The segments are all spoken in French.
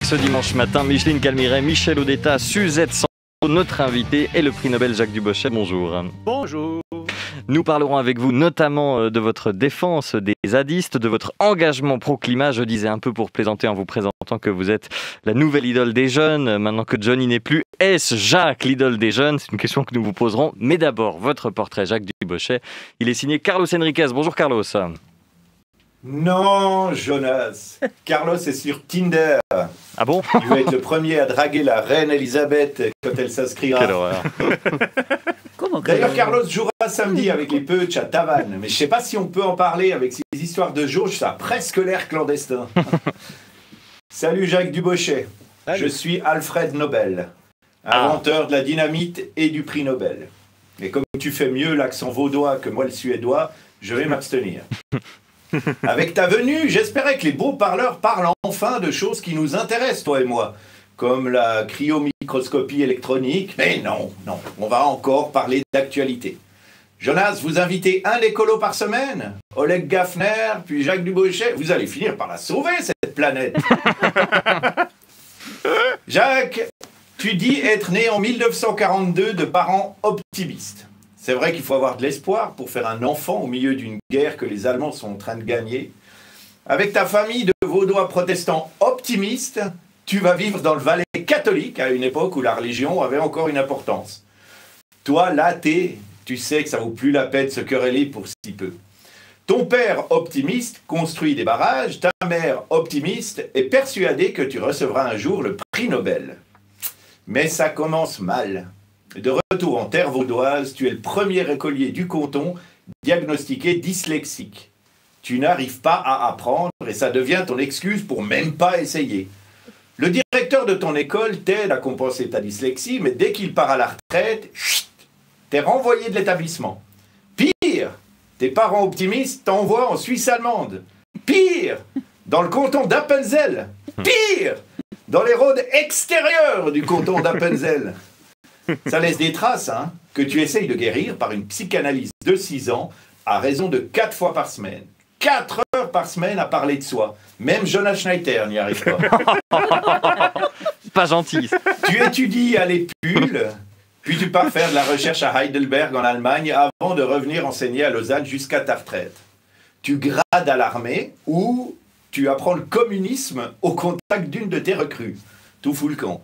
Ce dimanche matin, Micheline Calmiret, Michel Odetta, Suzette Santo, notre invité et le prix Nobel Jacques Dubochet. Bonjour. Bonjour. Nous parlerons avec vous notamment de votre défense des zadistes, de votre engagement pro-climat. Je disais un peu pour plaisanter en vous présentant que vous êtes la nouvelle idole des jeunes. Maintenant que Johnny n'est plus, est-ce Jacques l'idole des jeunes? C'est une question que nous vous poserons. Mais d'abord, votre portrait Jacques Dubochet. Il est signé Carlos Enriquez. Bonjour Carlos. Non, Jonas. Carlos est sur Tinder. Ah bon? Il va être le premier à draguer la reine Elisabeth quand elle s'inscrira. Quelle horreur. D'ailleurs, Carlos jouera samedi avec les Peuch à Tavannes. Mais je ne sais pas si on peut en parler avec ces histoires de jauge. Ça a presque l'air clandestin. Salut Jacques Dubochet. Salut. Je suis Alfred Nobel, inventeur de la dynamite et du prix Nobel. Et comme tu fais mieux l'accent vaudois que moi le suédois, je vais m'abstenir. Avec ta venue, j'espérais que les beaux parleurs parlent enfin de choses qui nous intéressent, toi et moi, comme la cryomicroscopie électronique. Mais non, on va encore parler d'actualité. Jonas, vous invitez un écolo par semaine, Oleg Gafner, puis Jacques Dubochet. Vous allez finir par la sauver, cette planète. Jacques, tu dis être né en 1942 de parents optimistes. C'est vrai qu'il faut avoir de l'espoir pour faire un enfant au milieu d'une guerre que les Allemands sont en train de gagner. Avec ta famille de Vaudois protestants optimistes, tu vas vivre dans le Valais catholique à une époque où la religion avait encore une importance. Toi, l'athée, tu sais que ça vaut plus la peine de se quereller pour si peu. Ton père optimiste construit des barrages, ta mère optimiste est persuadée que tu recevras un jour le prix Nobel. Mais ça commence mal. De retour en terre vaudoise, tu es le premier écolier du canton diagnostiqué dyslexique. Tu n'arrives pas à apprendre et ça devient ton excuse pour même pas essayer. Le directeur de ton école t'aide à compenser ta dyslexie, mais dès qu'il part à la retraite, t'es renvoyé de l'établissement. Pire, tes parents optimistes t'envoient en Suisse allemande. Pire, dans le canton d'Appenzell. Pire, dans les roads extérieurs du canton d'Appenzell. Ça laisse des traces, hein, que tu essayes de guérir par une psychanalyse de 6 ans à raison de 4 fois par semaine. 4 heures par semaine à parler de soi. Même Jonas Schneider n'y arrive pas. Pas gentil. Tu étudies à l'Épule, puis tu pars faire de la recherche à Heidelberg en Allemagne avant de revenir enseigner à Lausanne jusqu'à ta retraite. Tu grades à l'armée ou tu apprends le communisme au contact d'une de tes recrues. Tout fout le camp.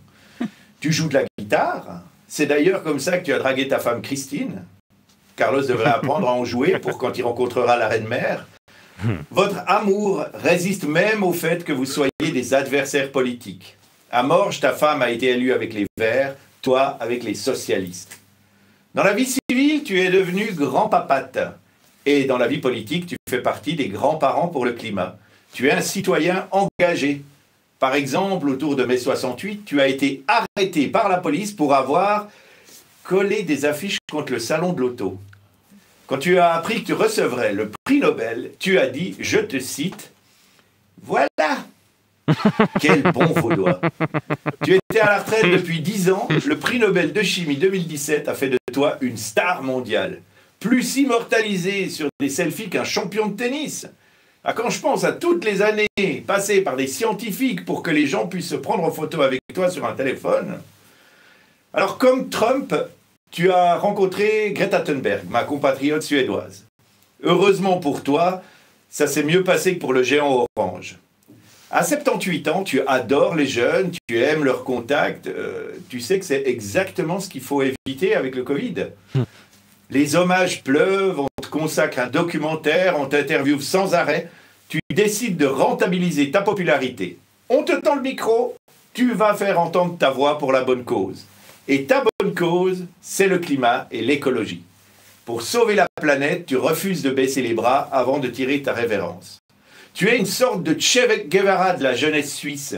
Tu joues de la guitare. C'est d'ailleurs comme ça que tu as dragué ta femme Christine. Carlos devrait apprendre à en jouer pour quand il rencontrera la reine-mère. Votre amour résiste même au fait que vous soyez des adversaires politiques. À Morges, ta femme a été élue avec les Verts, toi avec les socialistes. Dans la vie civile, tu es devenu grand-papate. Et dans la vie politique, tu fais partie des grands-parents pour le climat. Tu es un citoyen engagé. Par exemple, autour de mai 68, tu as été arrêté par la police pour avoir collé des affiches contre le salon de l'auto. Quand tu as appris que tu recevrais le prix Nobel, tu as dit, je te cite, « Voilà !» Quel bon vaudois. Tu étais à la retraite depuis 10 ans, le prix Nobel de chimie 2017 a fait de toi une star mondiale. Plus immortalisé sur des selfies qu'un champion de tennis. Ah, quand je pense à toutes les années passées par des scientifiques pour que les gens puissent se prendre en photo avec toi sur un téléphone. Alors, comme Trump, tu as rencontré Greta Thunberg, ma compatriote suédoise. Heureusement pour toi, ça s'est mieux passé que pour le géant orange. À 78 ans, tu adores les jeunes, tu aimes leur contact. Tu sais que c'est exactement ce qu'il faut éviter avec le Covid. Les hommages pleuvent, on te consacre un documentaire, on t'interviewe sans arrêt. Tu décides de rentabiliser ta popularité. On te tend le micro, tu vas faire entendre ta voix pour la bonne cause. Et ta bonne cause, c'est le climat et l'écologie. Pour sauver la planète, tu refuses de baisser les bras avant de tirer ta révérence. Tu es une sorte de Che Guevara de la jeunesse suisse.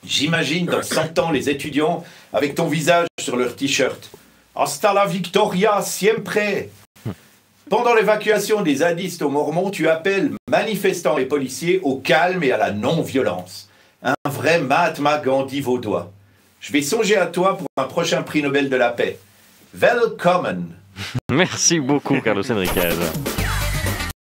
J'imagine dans 100 ans les étudiants avec ton visage sur leur t-shirt. Hasta la victoria siempre. Pendant l'évacuation des zadistes au Mormon, tu appelles manifestants et policiers au calme et à la non-violence. Un vrai Mahatma Gandhi vaudois. Je vais songer à toi pour un prochain prix Nobel de la paix. Willkommen. Merci beaucoup, Carlos Enriquez.